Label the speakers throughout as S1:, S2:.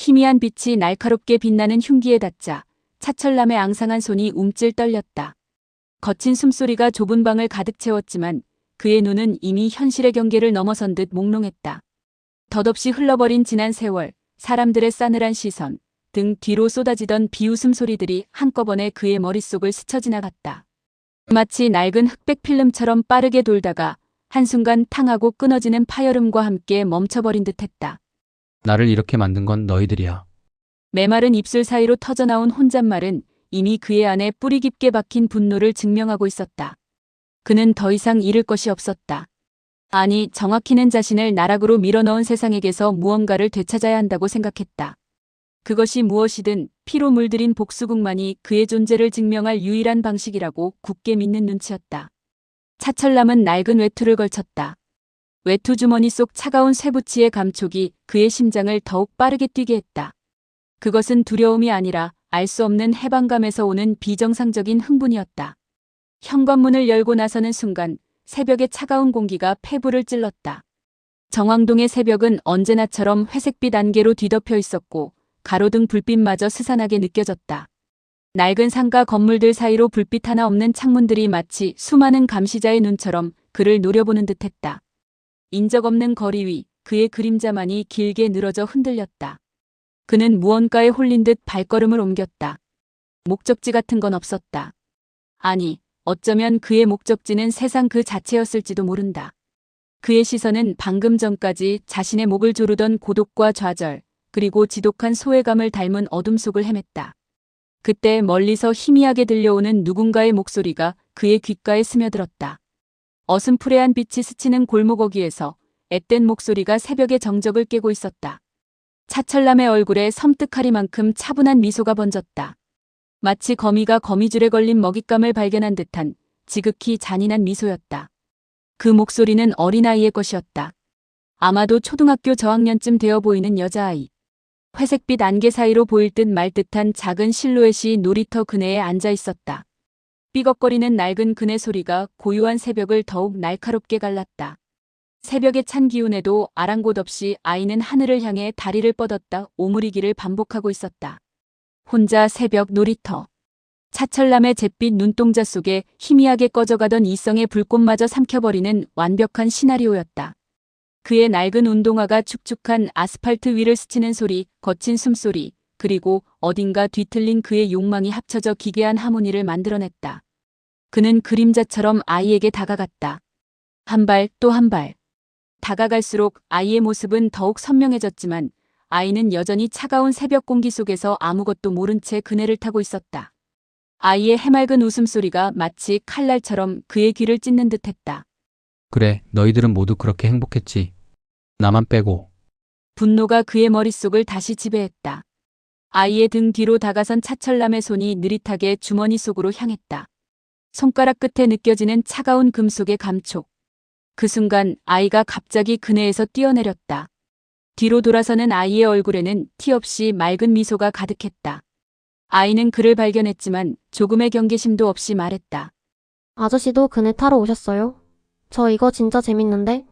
S1: 희미한 빛이 날카롭게 빛나는 흉기에 닿자 차철남의 앙상한 손이 움찔 떨렸다. 거친 숨소리가 좁은 방을 가득 채웠지만 그의 눈은 이미 현실의 경계를 넘어선 듯 몽롱했다. 덧없이 흘러버린 지난 세월, 사람들의 싸늘한 시선, 등 뒤로 쏟아지던 비웃음 소리들이 한꺼번에 그의 머릿속을 스쳐 지나갔다. 마치 낡은 흑백 필름처럼 빠르게 돌다가 한순간 탕하고 끊어지는 파열음과 함께 멈춰버린 듯했다.
S2: 나를 이렇게 만든 건 너희들이야.
S1: 메마른 입술 사이로 터져나온 혼잣말은 이미 그의 안에 뿌리 깊게 박힌 분노를 증명하고 있었다. 그는 더 이상 잃을 것이 없었다. 아니, 정확히는 자신을 나락으로 밀어넣은 세상에게서 무언가를 되찾아야 한다고 생각했다. 그것이 무엇이든 피로 물들인 복수국만이 그의 존재를 증명할 유일한 방식이라고 굳게 믿는 눈치였다. 차철남은 낡은 외투를 걸쳤다. 외투 주머니 속 차가운 쇠붙이의 감촉이 그의 심장을 더욱 빠르게 뛰게 했다. 그것은 두려움이 아니라 알 수 없는 해방감에서 오는 비정상적인 흥분이었다. 현관문을 열고 나서는 순간 새벽의 차가운 공기가 폐부를 찔렀다. 정왕동의 새벽은 언제나처럼 회색빛 안개로 뒤덮여 있었고 가로등 불빛마저 스산하게 느껴졌다. 낡은 상가 건물들 사이로 불빛 하나 없는 창문들이 마치 수많은 감시자의 눈처럼 그를 노려보는 듯했다. 인적 없는 거리 위 그의 그림자만이 길게 늘어져 흔들렸다. 그는 무언가에 홀린 듯 발걸음을 옮겼다. 목적지 같은 건 없었다. 아니, 어쩌면 그의 목적지는 세상 그 자체였을지도 모른다. 그의 시선은 방금 전까지 자신의 목을 조르던 고독과 좌절, 그리고 지독한 소외감을 닮은 어둠 속을 헤맸다. 그때 멀리서 희미하게 들려오는 누군가의 목소리가 그의 귓가에 스며들었다. 어슴푸레한 빛이 스치는 골목어귀에서 앳된 목소리가 새벽의 정적을 깨고 있었다. 차철남의 얼굴에 섬뜩하리만큼 차분한 미소가 번졌다. 마치 거미가 거미줄에 걸린 먹잇감을 발견한 듯한 지극히 잔인한 미소였다. 그 목소리는 어린아이의 것이었다. 아마도 초등학교 저학년쯤 되어 보이는 여자아이. 회색빛 안개 사이로 보일 듯 말 듯한 작은 실루엣이 놀이터 그네에 앉아 있었다. 삐걱거리는 낡은 그네 소리가 고요한 새벽을 더욱 날카롭게 갈랐다. 새벽의 찬 기운에도 아랑곳 없이 아이는 하늘을 향해 다리를 뻗었다 오므리기를 반복하고 있었다. 혼자 새벽 놀이터. 차철남의 잿빛 눈동자 속에 희미하게 꺼져가던 이성의 불꽃마저 삼켜버리는 완벽한 시나리오였다. 그의 낡은 운동화가 축축한 아스팔트 위를 스치는 소리, 거친 숨소리, 그리고 어딘가 뒤틀린 그의 욕망이 합쳐져 기괴한 하모니를 만들어냈다. 그는 그림자처럼 아이에게 다가갔다. 한 발 또 한 발. 다가갈수록 아이의 모습은 더욱 선명해졌지만 아이는 여전히 차가운 새벽 공기 속에서 아무것도 모른 채 그네를 타고 있었다. 아이의 해맑은 웃음소리가 마치 칼날처럼 그의 귀를 찢는 듯했다.
S2: 그래, 너희들은 모두 그렇게 행복했지. 나만 빼고.
S1: 분노가 그의 머릿속을 다시 지배했다. 아이의 등 뒤로 다가선 차철남의 손이 느릿하게 주머니 속으로 향했다. 손가락 끝에 느껴지는 차가운 금속의 감촉. 그 순간 아이가 갑자기 그네에서 뛰어내렸다. 뒤로 돌아서는 아이의 얼굴에는 티 없이 맑은 미소가 가득했다. 아이는 그를 발견했지만 조금의 경계심도 없이 말했다.
S3: 아저씨도 그네 타러 오셨어요? 저 이거 진짜 재밌는데?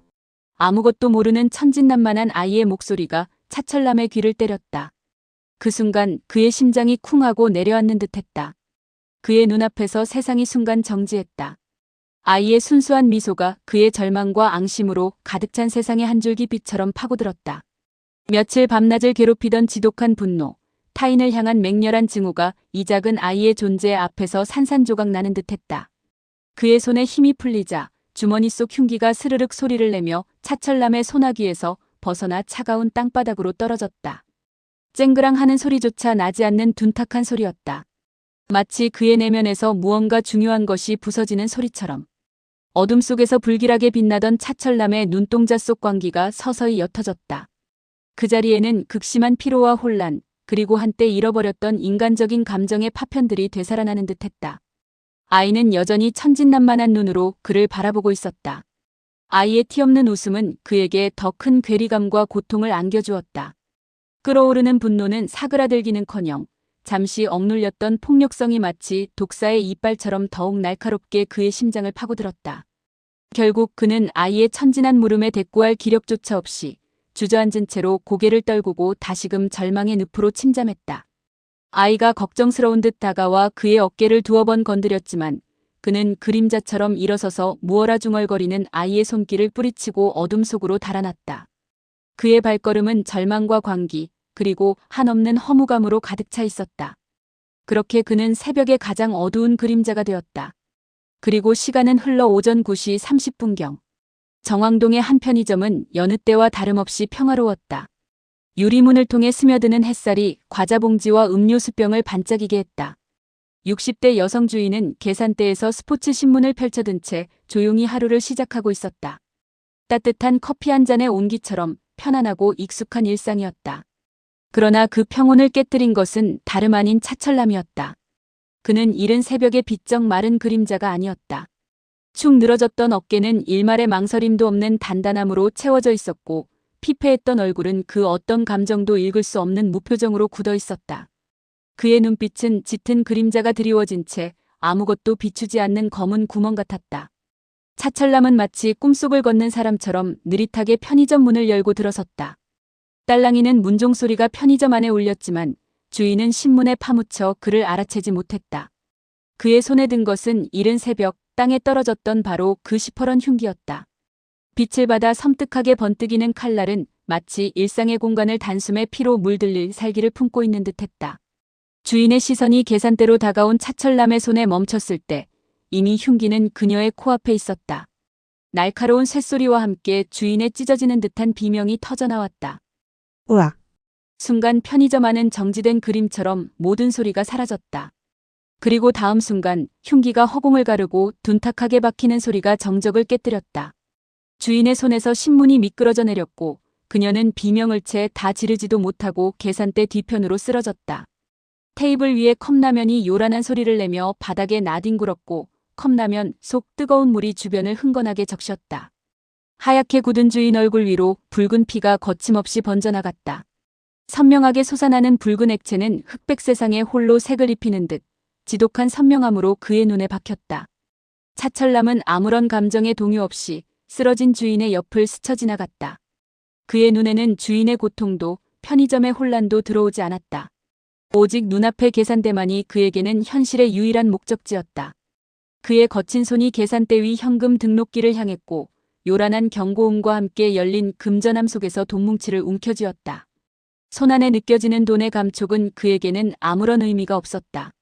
S1: 아무것도 모르는 천진난만한 아이의 목소리가 차철남의 귀를 때렸다. 그 순간 그의 심장이 쿵 하고 내려앉는 듯했다. 그의 눈앞에서 세상이 순간 정지했다. 아이의 순수한 미소가 그의 절망과 앙심으로 가득 찬 세상의 한 줄기 빛처럼 파고들었다. 며칠 밤낮을 괴롭히던 지독한 분노, 타인을 향한 맹렬한 증오가 이 작은 아이의 존재 앞에서 산산조각 나는 듯했다. 그의 손에 힘이 풀리자 주머니 속 흉기가 스르륵 소리를 내며 차철남의 소나귀에서 벗어나 차가운 땅바닥으로 떨어졌다. 쨍그랑하는 소리조차 나지 않는 둔탁한 소리였다. 마치 그의 내면에서 무언가 중요한 것이 부서지는 소리처럼. 어둠 속에서 불길하게 빛나던 차철남의 눈동자 속 광기가 서서히 옅어졌다. 그 자리에는 극심한 피로와 혼란, 그리고 한때 잃어버렸던 인간적인 감정의 파편들이 되살아나는 듯했다. 아이는 여전히 천진난만한 눈으로 그를 바라보고 있었다. 아이의 티없는 웃음은 그에게 더 큰 괴리감과 고통을 안겨주었다. 끓어오르는 분노는 사그라들기는커녕 잠시 억눌렸던 폭력성이 마치 독사의 이빨처럼 더욱 날카롭게 그의 심장을 파고들었다. 결국 그는 아이의 천진한 물음에 대꾸할 기력조차 없이 주저앉은 채로 고개를 떨구고 다시금 절망의 늪으로 침잠했다. 아이가 걱정스러운 듯 다가와 그의 어깨를 두어 번 건드렸지만 그는 그림자처럼 일어서서 무어라 중얼거리는 아이의 손길을 뿌리치고 어둠 속으로 달아났다. 그의 발걸음은 절망과 광기, 그리고 한없는 허무감으로 가득 차 있었다. 그렇게 그는 새벽의 가장 어두운 그림자가 되었다. 그리고 시간은 흘러 오전 9시 30분경. 정왕동의 한 편의점은 여느 때와 다름없이 평화로웠다. 유리문을 통해 스며드는 햇살이 과자 봉지와 음료수병을 반짝이게 했다. 60대 여성 주인은 계산대에서 스포츠 신문을 펼쳐든 채 조용히 하루를 시작하고 있었다. 따뜻한 커피 한 잔의 온기처럼 편안하고 익숙한 일상이었다. 그러나 그 평온을 깨뜨린 것은 다름 아닌 차철남이었다. 그는 이른 새벽의 비쩍 마른 그림자가 아니었다. 축 늘어졌던 어깨는 일말의 망설임도 없는 단단함으로 채워져 있었고 피폐했던 얼굴은 그 어떤 감정도 읽을 수 없는 무표정으로 굳어 있었다. 그의 눈빛은 짙은 그림자가 드리워진 채 아무것도 비추지 않는 검은 구멍 같았다. 차철남은 마치 꿈속을 걷는 사람처럼 느릿하게 편의점 문을 열고 들어섰다. 딸랑이는 문종 소리가 편의점 안에 울렸지만 주인은 신문에 파묻혀 그를 알아채지 못했다. 그의 손에 든 것은 이른 새벽 땅에 떨어졌던 바로 그 시퍼런 흉기였다. 빛을 받아 섬뜩하게 번뜩이는 칼날은 마치 일상의 공간을 단숨에 피로 물들릴 살기를 품고 있는 듯했다. 주인의 시선이 계산대로 다가온 차철남의 손에 멈췄을 때 이미 흉기는 그녀의 코앞에 있었다. 날카로운 쇳소리와 함께 주인의 찢어지는 듯한 비명이 터져나왔다.
S4: 우와.
S1: 순간 편의점 안은 정지된 그림처럼 모든 소리가 사라졌다. 그리고 다음 순간 흉기가 허공을 가르고 둔탁하게 박히는 소리가 정적을 깨뜨렸다. 주인의 손에서 신문이 미끄러져 내렸고 그녀는 비명을 채 다 지르지도 못하고 계산대 뒤편으로 쓰러졌다. 테이블 위에 컵라면이 요란한 소리를 내며 바닥에 나뒹굴었고 컵라면 속 뜨거운 물이 주변을 흥건하게 적셨다. 하얗게 굳은 주인 얼굴 위로 붉은 피가 거침없이 번져나갔다. 선명하게 솟아나는 붉은 액체는 흑백 세상에 홀로 색을 입히는 듯 지독한 선명함으로 그의 눈에 박혔다. 차철남은 아무런 감정의 동요 없이 쓰러진 주인의 옆을 스쳐 지나갔다. 그의 눈에는 주인의 고통도 편의점의 혼란도 들어오지 않았다. 오직 눈앞의 계산대만이 그에게는 현실의 유일한 목적지였다. 그의 거친 손이 계산대 위 현금 등록기를 향했고 요란한 경고음과 함께 열린 금전함 속에서 돈뭉치를 움켜쥐었다. 손안에 느껴지는 돈의 감촉은 그에게는 아무런 의미가 없었다.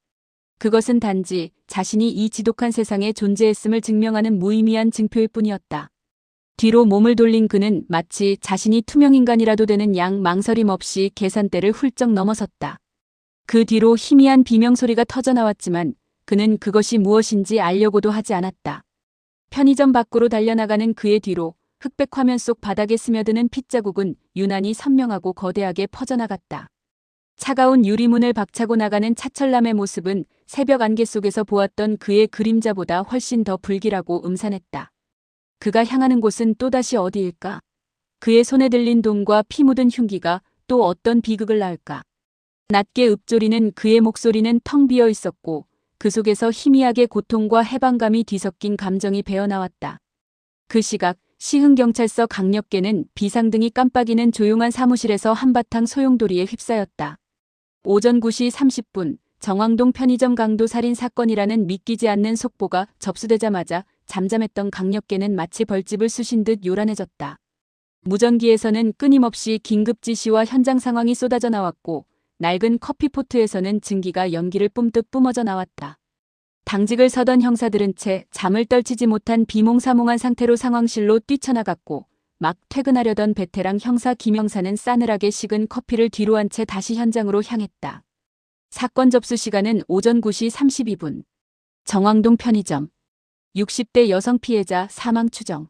S1: 그것은 단지 자신이 이 지독한 세상에 존재했음을 증명하는 무의미한 증표일 뿐이었다. 뒤로 몸을 돌린 그는 마치 자신이 투명인간이라도 되는 양 망설임 없이 계산대를 훌쩍 넘어섰다. 그 뒤로 희미한 비명소리가 터져나왔지만 그는 그것이 무엇인지 알려고도 하지 않았다. 편의점 밖으로 달려나가는 그의 뒤로 흑백 화면 속 바닥에 스며드는 핏자국은 유난히 선명하고 거대하게 퍼져나갔다. 차가운 유리문을 박차고 나가는 차철남의 모습은 새벽 안개 속에서 보았던 그의 그림자보다 훨씬 더 불길하고 음산했다. 그가 향하는 곳은 또다시 어디일까? 그의 손에 들린 돈과 피 묻은 흉기가 또 어떤 비극을 낳을까? 낮게 읊조리는 그의 목소리는 텅 비어 있었고 그 속에서 희미하게 고통과 해방감이 뒤섞인 감정이 배어나왔다. 그 시각 시흥경찰서 강력계는 비상등이 깜빡이는 조용한 사무실에서 한바탕 소용돌이에 휩싸였다. 오전 9시 30분 정왕동 편의점 강도 살인 사건이라는 믿기지 않는 속보가 접수되자마자 잠잠했던 강력계는 마치 벌집을 쑤신 듯 요란해졌다. 무전기에서는 끊임없이 긴급 지시와 현장 상황이 쏟아져 나왔고 낡은 커피포트에서는 증기가 연기를 뿜듯 뿜어져 나왔다. 당직을 서던 형사들은 채 잠을 떨치지 못한 비몽사몽한 상태로 상황실로 뛰쳐나갔고 막 퇴근하려던 베테랑 형사 김영사는 싸늘하게 식은 커피를 뒤로 한 채 다시 현장으로 향했다. 사건 접수 시간은 오전 9시 32분. 정왕동 편의점. 60대 여성 피해자 사망 추정.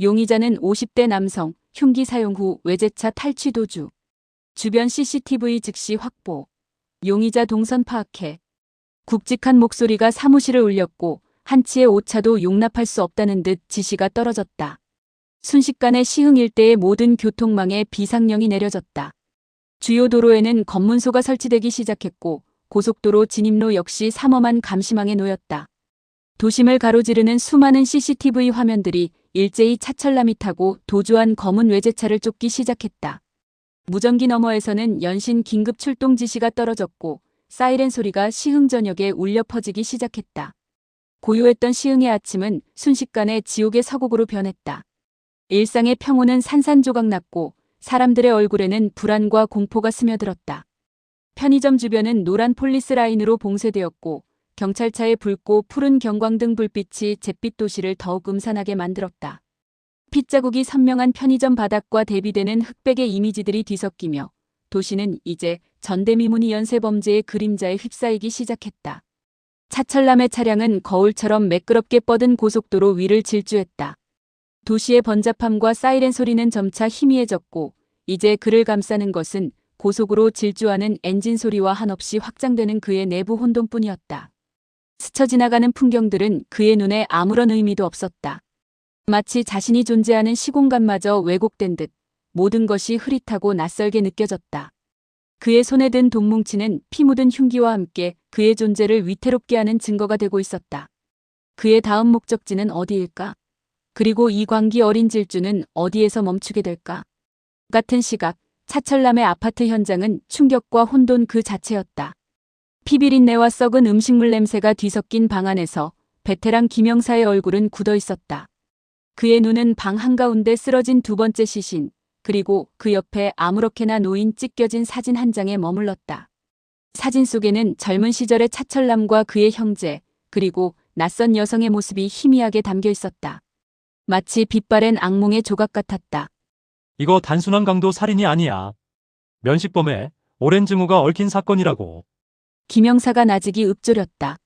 S1: 용의자는 50대 남성, 흉기 사용 후 외제차 탈취 도주. 주변 CCTV 즉시 확보. 용의자 동선 파악해. 굵직한 목소리가 사무실을 울렸고 한치의 오차도 용납할 수 없다는 듯 지시가 떨어졌다. 순식간에 시흥 일대의 모든 교통망에 비상령이 내려졌다. 주요 도로에는 검문소가 설치되기 시작했고 고속도로 진입로 역시 삼엄한 감시망에 놓였다. 도심을 가로지르는 수많은 CCTV 화면들이 일제히 차철남이 타고 도주한 검은 외제차를 쫓기 시작했다. 무전기 너머에서는 연신 긴급 출동 지시가 떨어졌고 사이렌 소리가 시흥 전역에 울려 퍼지기 시작했다. 고요했던 시흥의 아침은 순식간에 지옥의 서곡으로 변했다. 일상의 평온은 산산조각 났고 사람들의 얼굴에는 불안과 공포가 스며들었다. 편의점 주변은 노란 폴리스 라인으로 봉쇄되었고 경찰차의 붉고 푸른 경광등 불빛이 잿빛 도시를 더욱 음산하게 만들었다. 핏자국이 선명한 편의점 바닥과 대비되는 흑백의 이미지들이 뒤섞이며 도시는 이제 전대미문이 연쇄범죄의 그림자에 휩싸이기 시작했다. 차철남의 차량은 거울처럼 매끄럽게 뻗은 고속도로 위를 질주했다. 도시의 번잡함과 사이렌 소리는 점차 희미해졌고 이제 그를 감싸는 것은 고속으로 질주하는 엔진 소리와 한없이 확장되는 그의 내부 혼돈뿐이었다. 스쳐 지나가는 풍경들은 그의 눈에 아무런 의미도 없었다. 마치 자신이 존재하는 시공간마저 왜곡된 듯 모든 것이 흐릿하고 낯설게 느껴졌다. 그의 손에 든 돈뭉치는 피 묻은 흉기와 함께 그의 존재를 위태롭게 하는 증거가 되고 있었다. 그의 다음 목적지는 어디일까? 그리고 이 광기 어린 질주는 어디에서 멈추게 될까? 같은 시각 차철남의 아파트 현장은 충격과 혼돈 그 자체였다. 피비린내와 썩은 음식물 냄새가 뒤섞인 방 안에서 베테랑 김영사의 얼굴은 굳어 있었다. 그의 눈은 방 한가운데 쓰러진 두 번째 시신, 그리고 그 옆에 아무렇게나 놓인 찢겨진 사진 한 장에 머물렀다. 사진 속에는 젊은 시절의 차철남과 그의 형제, 그리고 낯선 여성의 모습이 희미하게 담겨 있었다. 마치 빛바랜 악몽의 조각 같았다.
S4: 이거 단순한 강도 살인이 아니야. 면식범에 오랜 증오가 얽힌 사건이라고.
S1: 김영사가 나직이 읊조렸다.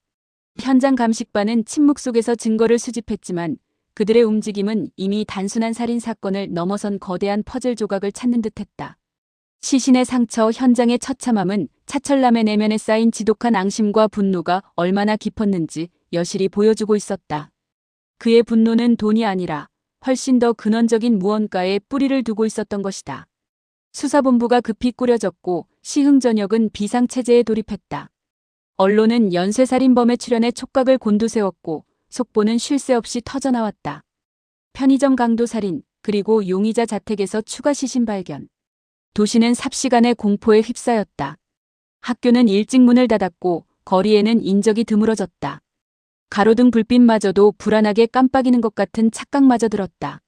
S1: 현장 감식반은 침묵 속에서 증거를 수집했지만 그들의 움직임은 이미 단순한 살인 사건을 넘어선 거대한 퍼즐 조각을 찾는 듯했다. 시신의 상처, 현장의 처참함은 차철남의 내면에 쌓인 지독한 앙심과 분노가 얼마나 깊었는지 여실히 보여주고 있었다. 그의 분노는 돈이 아니라 훨씬 더 근원적인 무언가에 뿌리를 두고 있었던 것이다. 수사본부가 급히 꾸려졌고 시흥전역은 비상체제에 돌입했다. 언론은 연쇄살인범의 출현에 촉각을 곤두세웠고 속보는 쉴 새 없이 터져나왔다. 편의점 강도살인, 그리고 용의자 자택에서 추가 시신 발견. 도시는 삽시간의 공포에 휩싸였다. 학교는 일찍 문을 닫았고 거리에는 인적이 드물어졌다. 가로등 불빛마저도 불안하게 깜빡이는 것 같은 착각마저 들었다.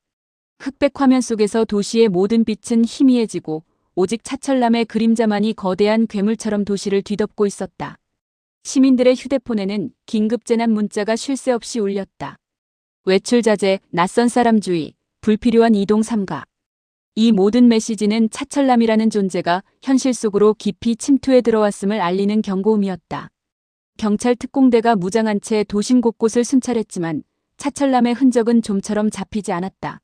S1: 흑백 화면 속에서 도시의 모든 빛은 희미해지고 오직 차철남의 그림자만이 거대한 괴물처럼 도시를 뒤덮고 있었다. 시민들의 휴대폰에는 긴급 재난 문자가 쉴 새 없이 울렸다. 외출 자제, 낯선 사람 주의, 불필요한 이동 삼가. 이 모든 메시지는 차철남이라는 존재가 현실 속으로 깊이 침투해 들어왔음을 알리는 경고음이었다. 경찰 특공대가 무장한 채 도심 곳곳을 순찰했지만 차철남의 흔적은 좀처럼 잡히지 않았다.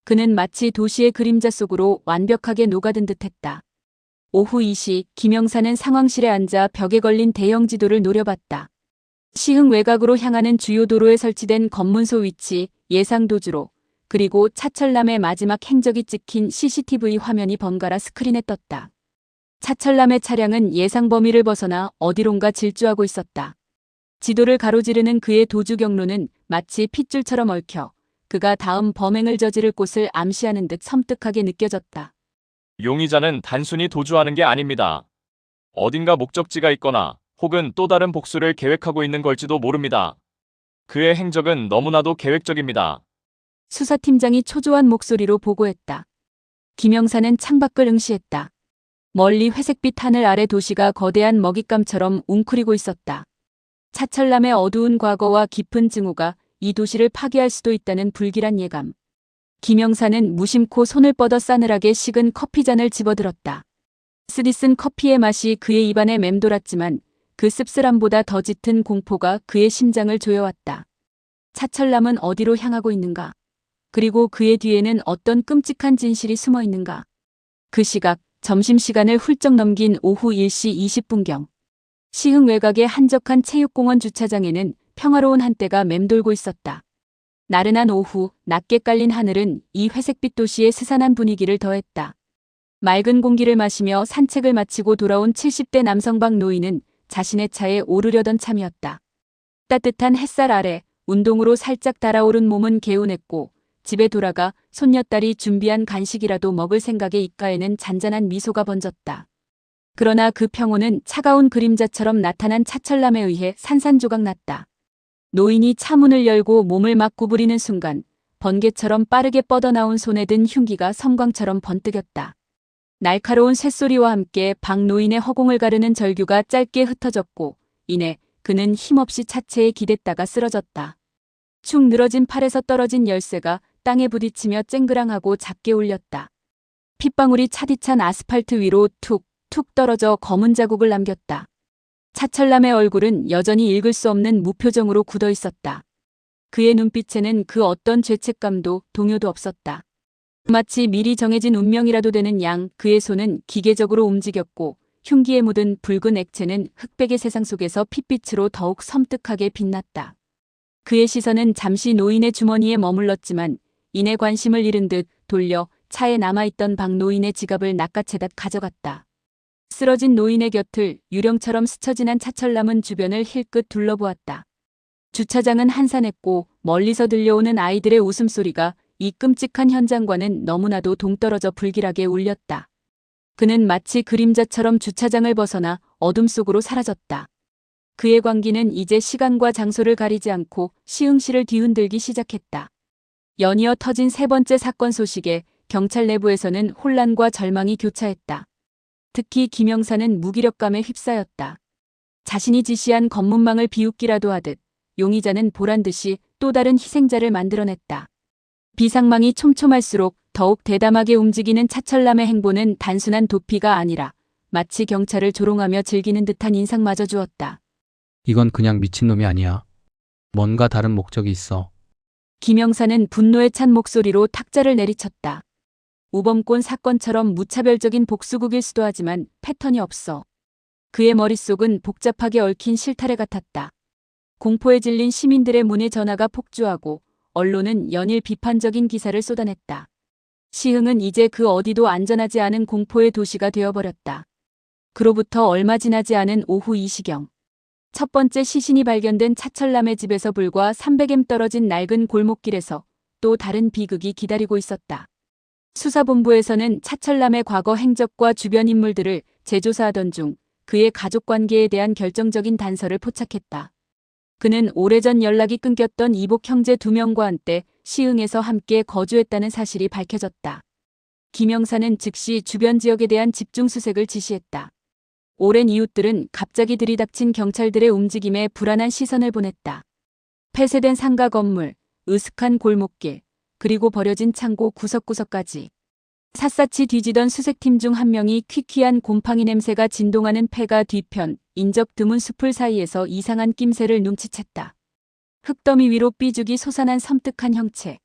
S1: 그는 마치 도시의 그림자 속으로 완벽하게 녹아든 듯했다. 오후 2시 김영사는 상황실에 앉아 벽에 걸린 대형 지도를 노려봤다. 시흥 외곽으로 향하는 주요 도로에 설치된 검문소 위치, 예상 도주로, 그리고 차철남의 마지막 행적이 찍힌 CCTV 화면이 번갈아 스크린에 떴다. 차철남의 차량은 예상 범위를 벗어나 어디론가 질주하고 있었다. 지도를 가로지르는 그의 도주 경로는 마치 핏줄처럼 얽혀 그가 다음 범행을 저지를 곳을 암시하는 듯 섬뜩하게 느껴졌다.
S5: 용의자는 단순히 도주하는 게 아닙니다. 어딘가 목적지가 있거나 혹은 또 다른 복수를 계획하고 있는 걸지도 모릅니다. 그의 행적은 너무나도 계획적입니다.
S1: 수사팀장이 초조한 목소리로 보고했다. 김영사는 창밖을 응시했다. 멀리 회색빛 하늘 아래 도시가 거대한 먹잇감처럼 웅크리고 있었다. 차철남의 어두운 과거와 깊은 증오가 이 도시를 파괴할 수도 있다는 불길한 예감. 김영사는 무심코 손을 뻗어 싸늘하게 식은 커피잔을 집어들었다. 쓰디쓴 커피의 맛이 그의 입안에 맴돌았지만 그 씁쓸함보다 더 짙은 공포가 그의 심장을 조여왔다. 차철남은 어디로 향하고 있는가? 그리고 그의 뒤에는 어떤 끔찍한 진실이 숨어 있는가? 그 시각, 점심시간을 훌쩍 넘긴 오후 1시 20분경. 시흥 외곽의 한적한 체육공원 주차장에는 평화로운 한때가 맴돌고 있었다. 나른한 오후, 낮게 깔린 하늘은 이 회색빛 도시의 스산한 분위기를 더했다. 맑은 공기를 마시며 산책을 마치고 돌아온 70대 남성박 노인은 자신의 차에 오르려던 참이었다. 따뜻한 햇살 아래 운동으로 살짝 달아오른 몸은 개운했고 집에 돌아가 손녀딸이 준비한 간식이라도 먹을 생각에 입가에는 잔잔한 미소가 번졌다. 그러나 그 평온은 차가운 그림자처럼 나타난 차철남에 의해 산산조각 났다. 노인이 차문을 열고 몸을 막 구부리는 순간 번개처럼 빠르게 뻗어나온 손에 든 흉기가 섬광처럼 번뜩였다. 날카로운 쇳소리와 함께 박 노인의 허공을 가르는 절규가 짧게 흩어졌고 이내 그는 힘없이 차체에 기댔다가 쓰러졌다. 축 늘어진 팔에서 떨어진 열쇠가 땅에 부딪히며 쨍그랑하고 작게 울렸다. 핏방울이 차디찬 아스팔트 위로 툭툭 떨어져 검은 자국을 남겼다. 차철남의 얼굴은 여전히 읽을 수 없는 무표정으로 굳어 있었다. 그의 눈빛에는 그 어떤 죄책감도 동요도 없었다. 마치 미리 정해진 운명이라도 되는 양 그의 손은 기계적으로 움직였고 흉기에 묻은 붉은 액체는 흑백의 세상 속에서 핏빛으로 더욱 섬뜩하게 빛났다. 그의 시선은 잠시 노인의 주머니에 머물렀지만 이내 관심을 잃은 듯 돌려 차에 남아있던 박 노인의 지갑을 낚아채다 가져갔다. 쓰러진 노인의 곁을 유령처럼 스쳐 지난 차철남은 주변을 힐끗 둘러보았다. 주차장은 한산했고 멀리서 들려오는 아이들의 웃음소리가 이 끔찍한 현장과는 너무나도 동떨어져 불길하게 울렸다. 그는 마치 그림자처럼 주차장을 벗어나 어둠 속으로 사라졌다. 그의 광기는 이제 시간과 장소를 가리지 않고 시흥시를 뒤흔들기 시작했다. 연이어 터진 세 번째 사건 소식에 경찰 내부에서는 혼란과 절망이 교차했다. 특히 김영사는 무기력감에 휩싸였다. 자신이 지시한 검문망을 비웃기라도 하듯 용의자는 보란듯이 또 다른 희생자를 만들어냈다. 비상망이 촘촘할수록 더욱 대담하게 움직이는 차철남의 행보는 단순한 도피가 아니라 마치 경찰을 조롱하며 즐기는 듯한 인상마저 주었다.
S2: 이건 그냥 미친놈이 아니야. 뭔가 다른 목적이 있어.
S1: 김영사는 분노에 찬 목소리로 탁자를 내리쳤다. 우범권 사건처럼 무차별적인 복수국일 수도 하지만 패턴이 없어. 그의 머릿속은 복잡하게 얽힌 실타래 같았다. 공포에 질린 시민들의 문의 전화가 폭주하고 언론은 연일 비판적인 기사를 쏟아냈다. 시흥은 이제 그 어디도 안전하지 않은 공포의 도시가 되어버렸다. 그로부터 얼마 지나지 않은 오후 2시경. 첫 번째 시신이 발견된 차철남의 집에서 불과 300m 떨어진 낡은 골목길에서 또 다른 비극이 기다리고 있었다. 수사본부에서는 차철남의 과거 행적과 주변 인물들을 재조사하던 중 그의 가족관계에 대한 결정적인 단서를 포착했다. 그는 오래전 연락이 끊겼던 이복 형제 2명과 한때 시흥에서 함께 거주했다는 사실이 밝혀졌다. 김영사는 즉시 주변 지역에 대한 집중 수색을 지시했다. 오랜 이웃들은 갑자기 들이닥친 경찰들의 움직임에 불안한 시선을 보냈다. 폐쇄된 상가 건물, 으슥한 골목길, 그리고 버려진 창고 구석구석까지. 샅샅이 뒤지던 수색팀 중 한 명이 퀴퀴한 곰팡이 냄새가 진동하는 폐가 뒤편 인적 드문 숲을 사이에서 이상한 낌새를 눈치챘다. 흙더미 위로 삐죽이 솟아난 섬뜩한 형체.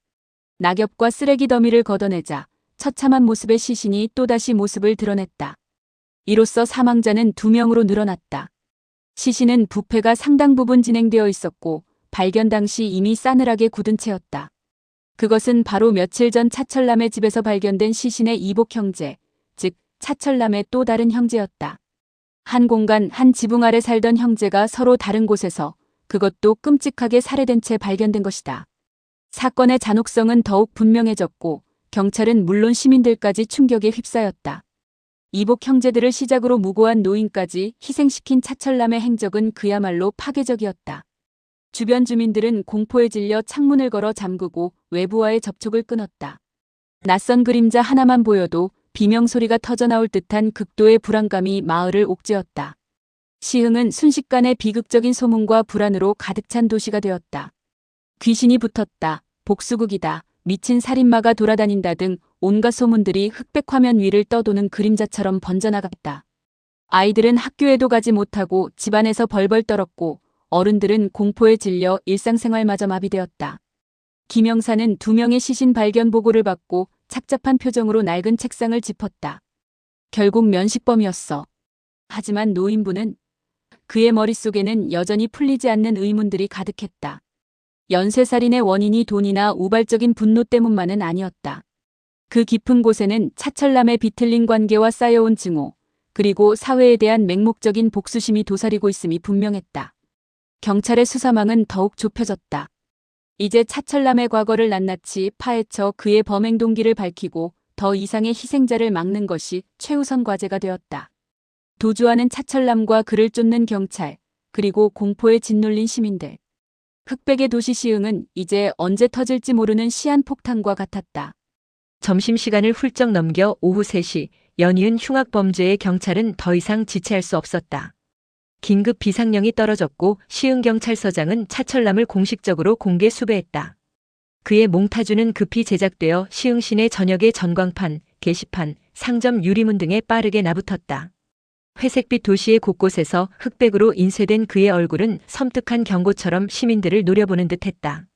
S1: 낙엽과 쓰레기 더미를 걷어내자 처참한 모습의 시신이 또다시 모습을 드러냈다. 이로써 사망자는 2명으로 늘어났다. 시신은 부패가 상당 부분 진행되어 있었고 발견 당시 이미 싸늘하게 굳은 채였다. 그것은 바로 며칠 전 차철남의 집에서 발견된 시신의 이복 형제, 즉 차철남의 또 다른 형제였다. 한 공간 한 지붕 아래 살던 형제가 서로 다른 곳에서 그것도 끔찍하게 살해된 채 발견된 것이다. 사건의 잔혹성은 더욱 분명해졌고 경찰은 물론 시민들까지 충격에 휩싸였다. 이복 형제들을 시작으로 무고한 노인까지 희생시킨 차철남의 행적은 그야말로 파괴적이었다. 주변 주민들은 공포에 질려 창문을 걸어 잠그고 외부와의 접촉을 끊었다. 낯선 그림자 하나만 보여도 비명소리가 터져나올 듯한 극도의 불안감이 마을을 옥죄었다. 시흥은 순식간에 비극적인 소문과 불안으로 가득 찬 도시가 되었다. 귀신이 붙었다, 복수국이다, 미친 살인마가 돌아다닌다 등 온갖 소문들이 흑백 화면 위를 떠도는 그림자처럼 번져나갔다. 아이들은 학교에도 가지 못하고 집안에서 벌벌 떨었고 어른들은 공포에 질려 일상생활마저 마비되었다. 김영사는 2명의 시신 발견 보고를 받고 착잡한 표정으로 낡은 책상을 짚었다. 결국 면식범이었어. 하지만 노인부는 그의 머릿속에는 여전히 풀리지 않는 의문들이 가득했다. 연쇄살인의 원인이 돈이나 우발적인 분노 때문만은 아니었다. 그 깊은 곳에는 차철남의 비틀린 관계와 쌓여온 증오, 그리고 사회에 대한 맹목적인 복수심이 도사리고 있음이 분명했다. 경찰의 수사망은 더욱 좁혀졌다. 이제 차철남의 과거를 낱낱이 파헤쳐 그의 범행 동기를 밝히고 더 이상의 희생자를 막는 것이 최우선 과제가 되었다. 도주하는 차철남과 그를 쫓는 경찰, 그리고 공포에 짓눌린 시민들. 흑백의 도시 시흥은 이제 언제 터질지 모르는 시한폭탄과 같았다.
S6: 점심시간을 훌쩍 넘겨 오후 3시, 연이은 흉악범죄의 경찰은 더 이상 지체할 수 없었다. 긴급 비상령이 떨어졌고 시흥경찰서장은 차철남을 공식적으로 공개 수배했다. 그의 몽타주는 급히 제작되어 시흥시내 전역의 전광판, 게시판, 상점 유리문 등에 빠르게 나붙었다. 회색빛 도시의 곳곳에서 흑백으로 인쇄된 그의 얼굴은 섬뜩한 경고처럼 시민들을 노려보는 듯했다.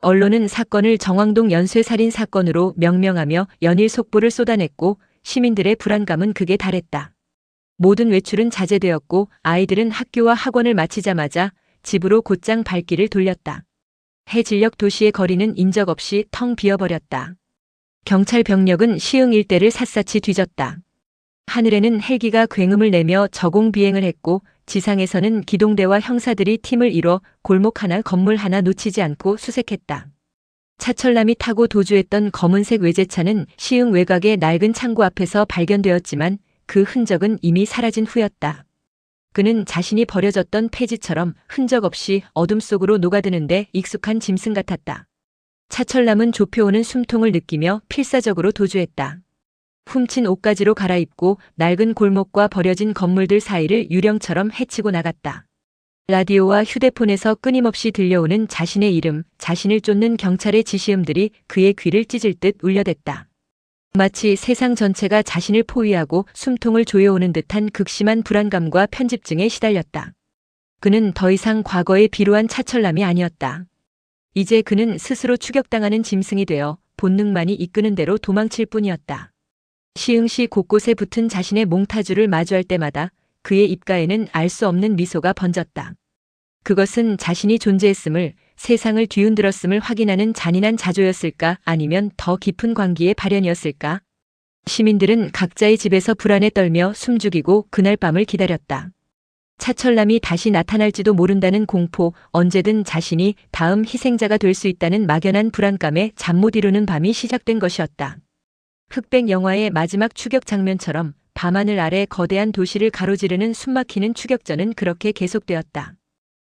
S6: 언론은 사건을 정왕동 연쇄살인 사건으로 명명하며 연일 속보를 쏟아냈고 시민들의 불안감은 극에 달했다. 모든 외출은 자제되었고 아이들은 학교와 학원을 마치자마자 집으로 곧장 발길을 돌렸다. 해질녘 도시의 거리는 인적 없이 텅 비어버렸다. 경찰 병력은 시흥 일대를 샅샅이 뒤졌다. 하늘에는 헬기가 굉음을 내며 저공 비행을 했고 지상에서는 기동대와 형사들이 팀을 이뤄 골목 하나 건물 하나 놓치지 않고 수색했다. 차철남이 타고 도주했던 검은색 외제차는 시흥 외곽의 낡은 창고 앞에서 발견되었지만 그 흔적은 이미 사라진 후였다. 그는 자신이 버려졌던 폐지처럼 흔적 없이 어둠 속으로 녹아드는데 익숙한 짐승 같았다. 차철남은 좁혀오는 숨통을 느끼며 필사적으로 도주했다. 훔친 옷가지로 갈아입고 낡은 골목과 버려진 건물들 사이를 유령처럼 헤치고 나갔다. 라디오와 휴대폰에서 끊임없이 들려오는 자신의 이름, 자신을 쫓는 경찰의 지시음들이 그의 귀를 찢을 듯 울려댔다. 마치 세상 전체가 자신을 포위하고 숨통을 조여오는 듯한 극심한 불안감과 편집증에 시달렸다. 그는 더 이상 과거의 비루한 차철남이 아니었다. 이제 그는 스스로 추격당하는 짐승이 되어 본능만이 이끄는 대로 도망칠 뿐이었다. 시흥시 곳곳에 붙은 자신의 몽타주를 마주할 때마다 그의 입가에는 알 수 없는 미소가 번졌다. 그것은 자신이 존재했음을, 세상을 뒤흔들었음을 확인하는 잔인한 자조였을까 아니면 더 깊은 광기의 발현이었을까? 시민들은 각자의 집에서 불안에 떨며 숨죽이고 그날 밤을 기다렸다. 차철남이 다시 나타날지도 모른다는 공포, 언제든 자신이 다음 희생자가 될 수 있다는 막연한 불안감에 잠 못 이루는 밤이 시작된 것이었다. 흑백 영화의 마지막 추격 장면처럼 밤하늘 아래 거대한 도시를 가로지르는 숨막히는 추격전은 그렇게 계속되었다.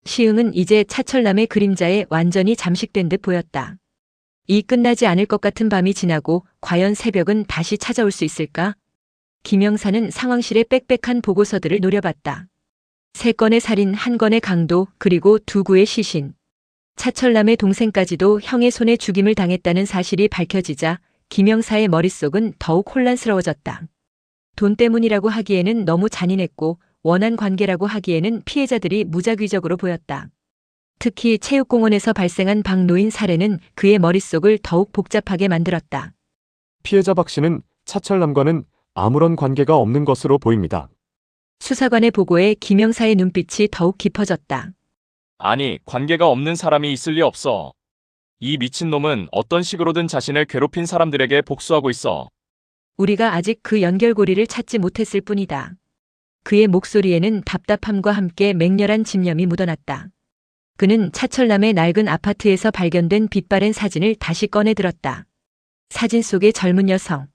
S6: 시흥은 이제 차철남의 그림자에 완전히 잠식된 듯 보였다. 이 끝나지 않을 것 같은 밤이 지나고 과연 새벽은 다시 찾아올 수 있을까? 김영사는 상황실의 빽빽한 보고서들을 노려봤다. 3건의 살인, 1건의 강도, 그리고 2구의 시신. 차철남의 동생까지도 형의 손에 죽임을 당했다는 사실이 밝혀지자 김영사의 머릿속은 더욱 혼란스러워졌다. 돈 때문이라고 하기에는 너무 잔인했고 원한 관계라고 하기에는 피해자들이 무작위적으로 보였다. 특히 체육공원에서 발생한 박노인 살해는 그의 머릿속을 더욱 복잡하게 만들었다.
S7: 피해자 박 씨는 차철남과는 아무런 관계가 없는 것으로 보입니다.
S6: 수사관의 보고에 김영사의 눈빛이 더욱 깊어졌다.
S5: 아니, 관계가 없는 사람이 있을 리 없어. 이 미친놈은 어떤 식으로든 자신을 괴롭힌 사람들에게 복수하고 있어.
S6: 우리가 아직 그 연결고리를 찾지 못했을 뿐이다. 그의 목소리에는 답답함과 함께 맹렬한 집념이 묻어났다. 그는 차철남의 낡은 아파트에서 발견된 빛바랜 사진을 다시 꺼내 들었다. 사진 속의 젊은 여성.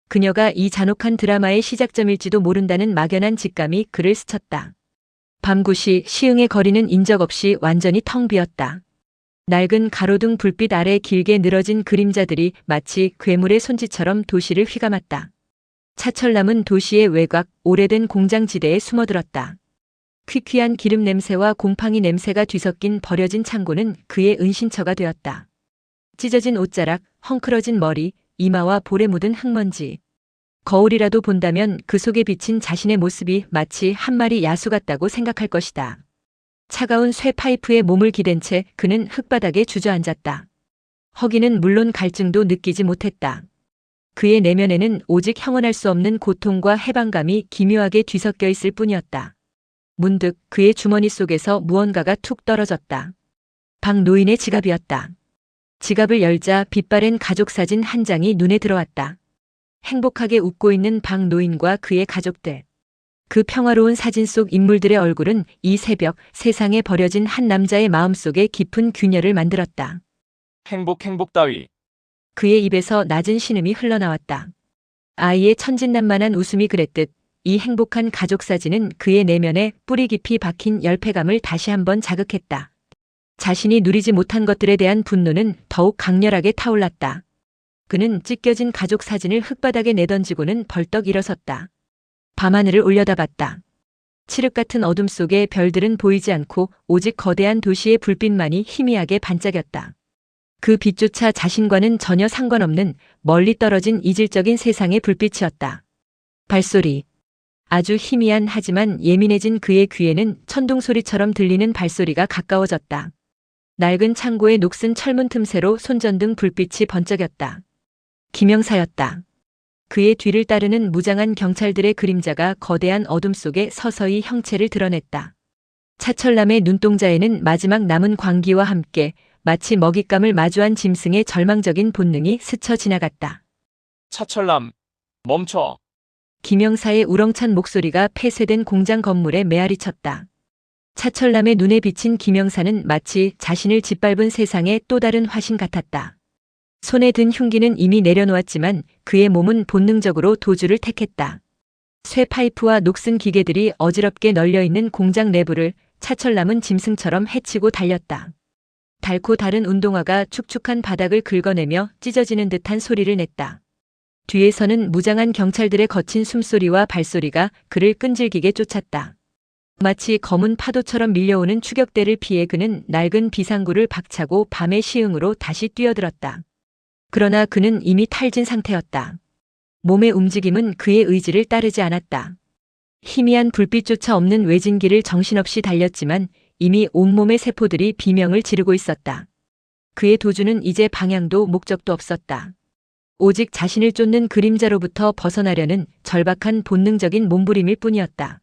S6: 그녀가 이 잔혹한 드라마의 시작점일지도 모른다는 막연한 직감이 그를 스쳤다. 밤 9시 시흥의 거리는 인적 없이 완전히 텅 비었다. 낡은 가로등 불빛 아래 길게 늘어진 그림자들이 마치 괴물의 손짓처럼 도시를 휘감았다. 차철남은 도시의 외곽, 오래된 공장지대에 숨어들었다. 퀴퀴한 기름 냄새와 곰팡이 냄새가 뒤섞인 버려진 창고는 그의 은신처가 되었다. 찢어진 옷자락, 헝클어진 머리, 이마와 볼에 묻은 흙먼지. 거울이라도 본다면 그 속에 비친 자신의 모습이 마치 한 마리 야수 같다고 생각할 것이다. 차가운 쇠 파이프에 몸을 기댄 채 그는 흙바닥에 주저앉았다. 허기는 물론 갈증도 느끼지 못했다. 그의 내면에는 오직 형언할 수 없는 고통과 해방감이 기묘하게 뒤섞여 있을 뿐이었다. 문득 그의 주머니 속에서 무언가가 툭 떨어졌다. 박 노인의 지갑이었다. 지갑을 열자 빛바랜 가족사진 한 장이 눈에 들어왔다. 행복하게 웃고 있는 박 노인과 그의 가족들. 그 평화로운 사진 속 인물들의 얼굴은 이 새벽 세상에 버려진 한 남자의 마음속에 깊은 균열을 만들었다.
S5: 행복 따위.
S6: 그의 입에서 낮은 신음이 흘러나왔다. 아이의 천진난만한 웃음이 그랬듯 이 행복한 가족 사진은 그의 내면에 뿌리 깊이 박힌 열패감을 다시 한번 자극했다. 자신이 누리지 못한 것들에 대한 분노는 더욱 강렬하게 타올랐다. 그는 찢겨진 가족 사진을 흙바닥에 내던지고는 벌떡 일어섰다. 밤하늘을 올려다봤다. 칠흑 같은 어둠 속에 별들은 보이지 않고 오직 거대한 도시의 불빛만이 희미하게 반짝였다. 그 빛조차 자신과는 전혀 상관없는 멀리 떨어진 이질적인 세상의 불빛이었다. 발소리. 아주 희미한 하지만 예민해진 그의 귀에는 천둥소리처럼 들리는 발소리가 가까워졌다. 낡은 창고의 녹슨 철문 틈새로 손전등 불빛이 번쩍였다. 김영사였다. 그의 뒤를 따르는 무장한 경찰들의 그림자가 거대한 어둠 속에 서서히 형체를 드러냈다. 차철남의 눈동자에는 마지막 남은 광기와 함께 마치 먹잇감을 마주한 짐승의 절망적인 본능이 스쳐 지나갔다.
S5: 차철남, 멈춰.
S6: 김영사의 우렁찬 목소리가 폐쇄된 공장 건물에 메아리쳤다. 차철남의 눈에 비친 김영사는 마치 자신을 짓밟은 세상의 또 다른 화신 같았다. 손에 든 흉기는 이미 내려놓았지만 그의 몸은 본능적으로 도주를 택했다. 쇠 파이프와 녹슨 기계들이 어지럽게 널려있는 공장 내부를 차철남은 짐승처럼 헤치고 달렸다. 닳고 다른 운동화가 축축한 바닥을 긁어내며 찢어지는 듯한 소리를 냈다. 뒤에서는 무장한 경찰들의 거친 숨소리와 발소리가 그를 끈질기게 쫓았다. 마치 검은 파도처럼 밀려오는 추격대를 피해 그는 낡은 비상구를 박차고 밤의 시흥으로 다시 뛰어들었다. 그러나 그는 이미 탈진 상태였다. 몸의 움직임은 그의 의지를 따르지 않았다. 희미한 불빛조차 없는 외진 길을 정신없이 달렸지만 이미 온몸의 세포들이 비명을 지르고 있었다. 그의 도주는 이제 방향도 목적도 없었다. 오직 자신을 쫓는 그림자로부터 벗어나려는 절박한 본능적인 몸부림일 뿐이었다.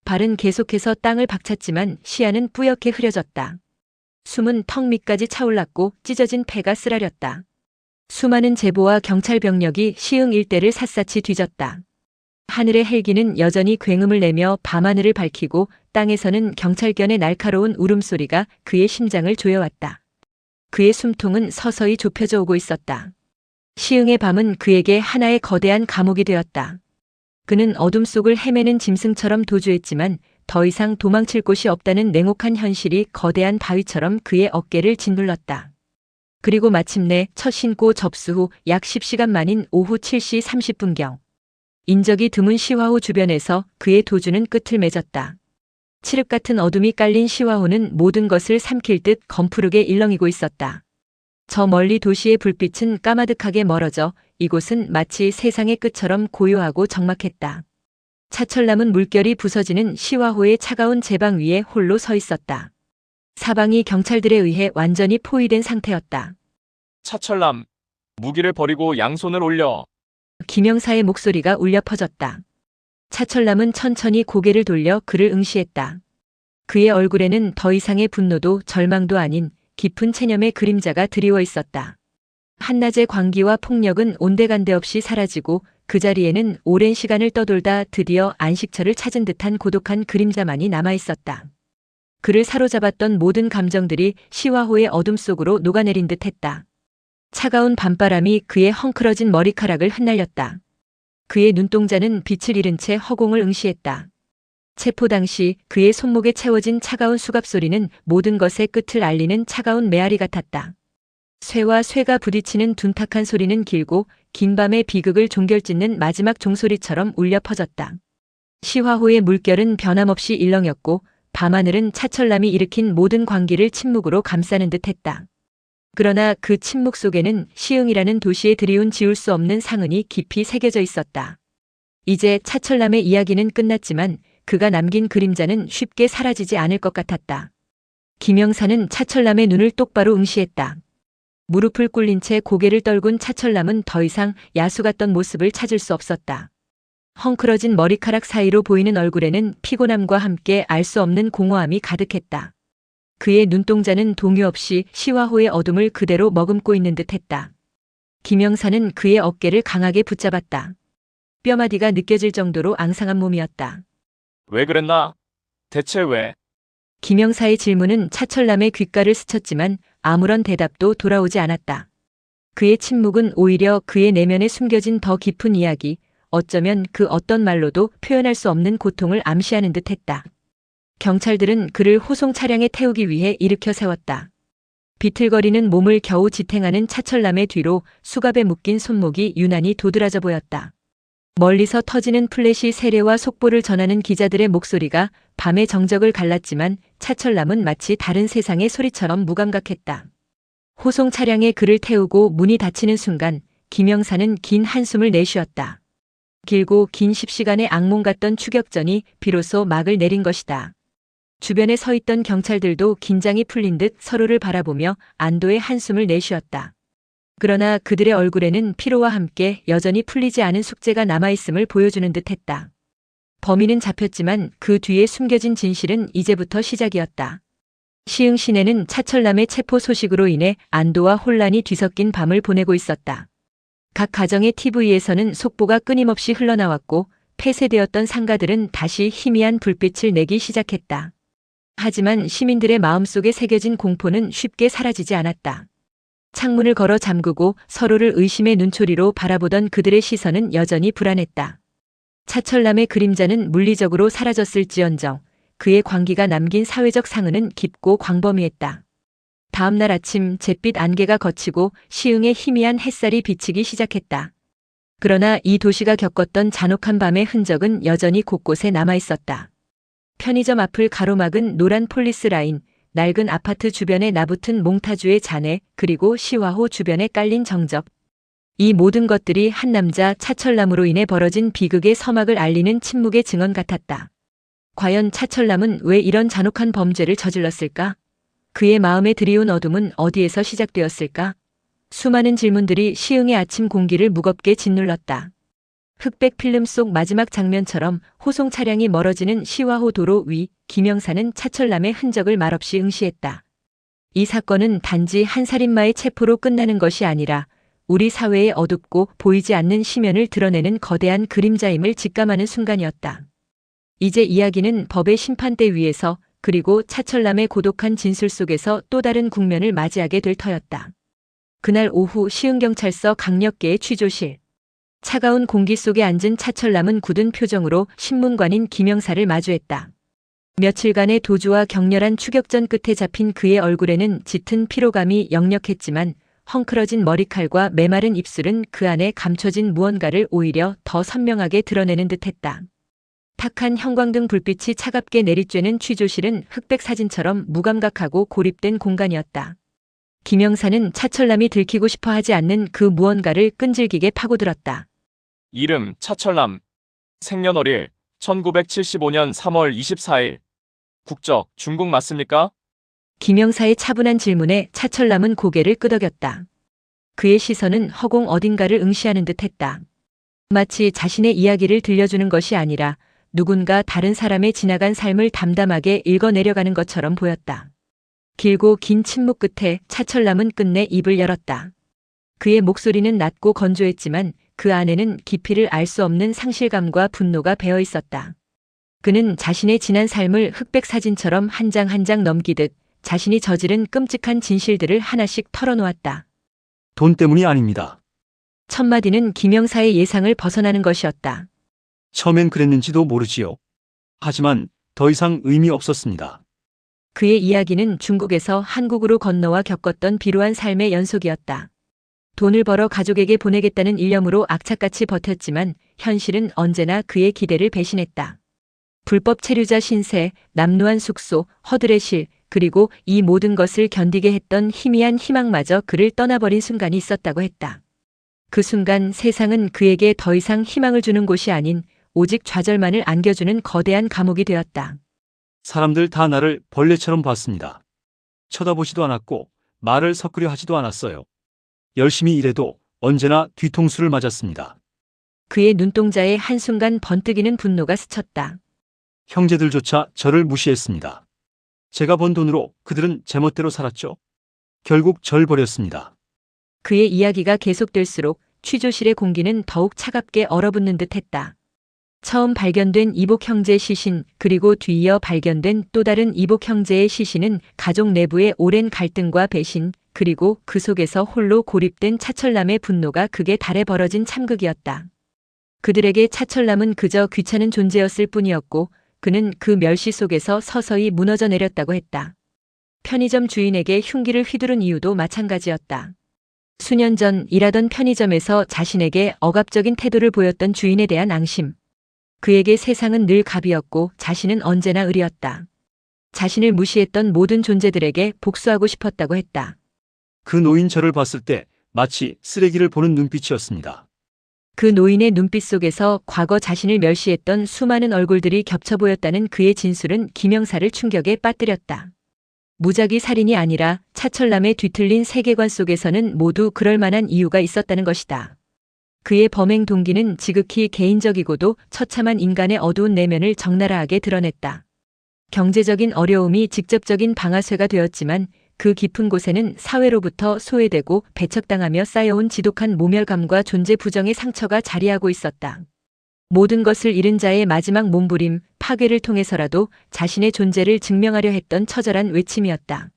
S6: 발은 계속해서 땅을 박찼지만 시야는 뿌옇게 흐려졌다. 숨은 턱 밑까지 차올랐고 찢어진 폐가 쓰라렸다. 수많은 제보와 경찰 병력이 시흥 일대를 샅샅이 뒤졌다. 하늘의 헬기는 여전히 굉음을 내며 밤하늘을 밝히고 땅에서는 경찰견의 날카로운 울음소리가 그의 심장을 조여왔다. 그의 숨통은 서서히 좁혀져 오고 있었다. 시흥의 밤은 그에게 하나의 거대한 감옥이 되었다. 그는 어둠 속을 헤매는 짐승처럼 도주했지만 더 이상 도망칠 곳이 없다는 냉혹한 현실이 거대한 바위처럼 그의 어깨를 짓눌렀다. 그리고 마침내 첫 신고 접수 후 약 10시간 만인 오후 7시 30분경. 인적이 드문 시화호 주변에서 그의 도주는 끝을 맺었다. 칠흑 같은 어둠이 깔린 시화호는 모든 것을 삼킬 듯 검푸르게 일렁이고 있었다. 저 멀리 도시의 불빛은 까마득하게 멀어져 이곳은 마치 세상의 끝처럼 고요하고 적막했다. 차철남은 물결이 부서지는 시화호의 차가운 제방 위에 홀로 서 있었다. 사방이 경찰들에 의해 완전히 포위된 상태였다.
S5: 차철남, 무기를 버리고 양손을 올려.
S6: 김영사의 목소리가 울려 퍼졌다. 차철남은 천천히 고개를 돌려 그를 응시했다. 그의 얼굴에는 더 이상의 분노도 절망도 아닌 깊은 체념의 그림자가 드리워 있었다. 한낮의 광기와 폭력은 온데간데 없이 사라지고 그 자리에는 오랜 시간을 떠돌다 드디어 안식처를 찾은 듯한 고독한 그림자만이 남아 있었다. 그를 사로잡았던 모든 감정들이 시화호의 어둠 속으로 녹아내린 듯 했다. 차가운 밤바람이 그의 헝클어진 머리카락을 흩날렸다. 그의 눈동자는 빛을 잃은 채 허공을 응시했다. 체포 당시 그의 손목에 채워진 차가운 수갑 소리는 모든 것의 끝을 알리는 차가운 메아리 같았다. 쇠와 쇠가 부딪히는 둔탁한 소리는 길고 긴 밤의 비극을 종결짓는 마지막 종소리처럼 울려 퍼졌다. 시화호의 물결은 변함없이 일렁였고 밤하늘은 차철남이 일으킨 모든 광기를 침묵으로 감싸는 듯했다. 그러나 그 침묵 속에는 시흥이라는 도시에 드리운 지울 수 없는 상흔이 깊이 새겨져 있었다. 이제 차철남의 이야기는 끝났지만 그가 남긴 그림자는 쉽게 사라지지 않을 것 같았다. 김영사는 차철남의 눈을 똑바로 응시했다. 무릎을 꿇린 채 고개를 떨군 차철남은 더 이상 야수 같던 모습을 찾을 수 없었다. 헝클어진 머리카락 사이로 보이는 얼굴에는 피곤함과 함께 알 수 없는 공허함이 가득했다. 그의 눈동자는 동요 없이 시화호의 어둠을 그대로 머금고 있는 듯했다. 김영사는 그의 어깨를 강하게 붙잡았다. 뼈마디가 느껴질 정도로 앙상한 몸이었다.
S5: 왜 그랬나? 대체 왜?
S6: 김영사의 질문은 차철남의 귓가를 스쳤지만 아무런 대답도 돌아오지 않았다. 그의 침묵은 오히려 그의 내면에 숨겨진 더 깊은 이야기, 어쩌면 그 어떤 말로도 표현할 수 없는 고통을 암시하는 듯했다. 경찰들은 그를 호송 차량에 태우기 위해 일으켜 세웠다. 비틀거리는 몸을 겨우 지탱하는 차철남의 뒤로 수갑에 묶인 손목이 유난히 도드라져 보였다. 멀리서 터지는 플래시 세례와 속보를 전하는 기자들의 목소리가 밤의 정적을 갈랐지만 차철남은 마치 다른 세상의 소리처럼 무감각했다. 호송 차량에 그를 태우고 문이 닫히는 순간 김영사는 긴 한숨을 내쉬었다. 길고 긴 10시간의 악몽 같던 추격전이 비로소 막을 내린 것이다. 주변에 서 있던 경찰들도 긴장이 풀린 듯 서로를 바라보며 안도의 한숨을 내쉬었다. 그러나 그들의 얼굴에는 피로와 함께 여전히 풀리지 않은 숙제가 남아있음을 보여주는 듯했다. 범인은 잡혔지만 그 뒤에 숨겨진 진실은 이제부터 시작이었다. 시흥 시내는 차철남의 체포 소식으로 인해 안도와 혼란이 뒤섞인 밤을 보내고 있었다. 각 가정의 TV에서는 속보가 끊임없이 흘러나왔고 폐쇄되었던 상가들은 다시 희미한 불빛을 내기 시작했다. 하지만 시민들의 마음속에 새겨진 공포는 쉽게 사라지지 않았다. 창문을 걸어 잠그고 서로를 의심의 눈초리로 바라보던 그들의 시선은 여전히 불안했다. 차철남의 그림자는 물리적으로 사라졌을지언정 그의 광기가 남긴 사회적 상흔은 깊고 광범위했다. 다음 날 아침 잿빛 안개가 걷히고 시흥의 희미한 햇살이 비치기 시작했다. 그러나 이 도시가 겪었던 잔혹한 밤의 흔적은 여전히 곳곳에 남아있었다. 편의점 앞을 가로막은 노란 폴리스 라인, 낡은 아파트 주변에 나붙은 몽타주의 잔해, 그리고 시화호 주변에 깔린 정적. 이 모든 것들이 한 남자 차철남으로 인해 벌어진 비극의 서막을 알리는 침묵의 증언 같았다. 과연 차철남은 왜 이런 잔혹한 범죄를 저질렀을까? 그의 마음에 드리운 어둠은 어디에서 시작되었을까? 수많은 질문들이 시흥의 아침 공기를 무겁게 짓눌렀다. 흑백 필름 속 마지막 장면처럼 호송 차량이 멀어지는 시화호 도로 위, 김영사는 차철남의 흔적을 말없이 응시했다. 이 사건은 단지 한 살인마의 체포로 끝나는 것이 아니라 우리 사회의 어둡고 보이지 않는 심연을 드러내는 거대한 그림자임을 직감하는 순간이었다. 이제 이야기는 법의 심판대 위에서 그리고 차철남의 고독한 진술 속에서 또 다른 국면을 맞이하게 될 터였다. 그날 오후 시흥경찰서 강력계의 취조실. 차가운 공기 속에 앉은 차철남은 굳은 표정으로 신문관인 김영사를 마주했다. 며칠간의 도주와 격렬한 추격전 끝에 잡힌 그의 얼굴에는 짙은 피로감이 역력했지만 헝클어진 머리칼과 메마른 입술은 그 안에 감춰진 무언가를 오히려 더 선명하게 드러내는 듯했다. 탁한 형광등 불빛이 차갑게 내리쬐는 취조실은 흑백 사진처럼 무감각하고 고립된 공간이었다. 김영사는 차철남이 들키고 싶어 하지 않는 그 무언가를 끈질기게 파고들었다.
S5: 이름 차철남. 생년월일 1975년 3월 24일. 국적 중국 맞습니까?
S6: 김영사의 차분한 질문에 차철남은 고개를 끄덕였다. 그의 시선은 허공 어딘가를 응시하는 듯했다. 마치 자신의 이야기를 들려주는 것이 아니라 누군가 다른 사람의 지나간 삶을 담담하게 읽어내려가는 것처럼 보였다. 길고 긴 침묵 끝에 차철남은 끝내 입을 열었다. 그의 목소리는 낮고 건조했지만 그 안에는 깊이를 알 수 없는 상실감과 분노가 배어 있었다. 그는 자신의 지난 삶을 흑백 사진처럼 한 장 한 장 넘기듯 자신이 저지른 끔찍한 진실들을 하나씩 털어놓았다.
S8: 돈 때문이 아닙니다.
S6: 첫마디는 김영사의 예상을 벗어나는 것이었다.
S8: 처음엔 그랬는지도 모르지요. 하지만 더 이상 의미 없었습니다.
S6: 그의 이야기는 중국에서 한국으로 건너와 겪었던 비루한 삶의 연속이었다. 돈을 벌어 가족에게 보내겠다는 일념으로 악착같이 버텼지만 현실은 언제나 그의 기대를 배신했다. 불법 체류자 신세, 남루한 숙소, 허들의 실, 그리고 이 모든 것을 견디게 했던 희미한 희망마저 그를 떠나버린 순간이 있었다고 했다. 그 순간 세상은 그에게 더 이상 희망을 주는 곳이 아닌 오직 좌절만을 안겨주는 거대한 감옥이 되었다.
S8: 사람들 다 나를 벌레처럼 봤습니다. 쳐다보지도 않았고 말을 섞으려 하지도 않았어요. 열심히 일해도 언제나 뒤통수를 맞았습니다.
S6: 그의 눈동자에 한순간 번뜩이는 분노가 스쳤다.
S8: 형제들조차 저를 무시했습니다. 제가 번 돈으로 그들은 제멋대로 살았죠. 결국 절 버렸습니다.
S6: 그의 이야기가 계속될수록 취조실의 공기는 더욱 차갑게 얼어붙는 듯했다. 처음 발견된 이복 형제 시신 그리고 뒤이어 발견된 또 다른 이복 형제의 시신은 가족 내부의 오랜 갈등과 배신 그리고 그 속에서 홀로 고립된 차철남의 분노가 극에 달해 벌어진 참극이었다. 그들에게 차철남은 그저 귀찮은 존재였을 뿐이었고 그는 그 멸시 속에서 서서히 무너져 내렸다고 했다. 편의점 주인에게 흉기를 휘두른 이유도 마찬가지였다. 수년 전 일하던 편의점에서 자신에게 억압적인 태도를 보였던 주인에 대한 앙심. 그에게 세상은 늘 갑이었고 자신은 언제나 을이었다. 자신을 무시했던 모든 존재들에게 복수하고 싶었다고 했다.
S8: 그 노인 저를 봤을 때 마치 쓰레기를 보는 눈빛이었습니다.
S6: 그 노인의 눈빛 속에서 과거 자신을 멸시했던 수많은 얼굴들이 겹쳐 보였다는 그의 진술은 김영사를 충격에 빠뜨렸다. 무작위 살인이 아니라 차철남의 뒤틀린 세계관 속에서는 모두 그럴 만한 이유가 있었다는 것이다. 그의 범행 동기는 지극히 개인적이고도 처참한 인간의 어두운 내면을 적나라하게 드러냈다. 경제적인 어려움이 직접적인 방아쇠가 되었지만 그 깊은 곳에는 사회로부터 소외되고 배척당하며 쌓여온 지독한 모멸감과 존재 부정의 상처가 자리하고 있었다. 모든 것을 잃은 자의 마지막 몸부림, 파괴를 통해서라도 자신의 존재를 증명하려 했던 처절한 외침이었다.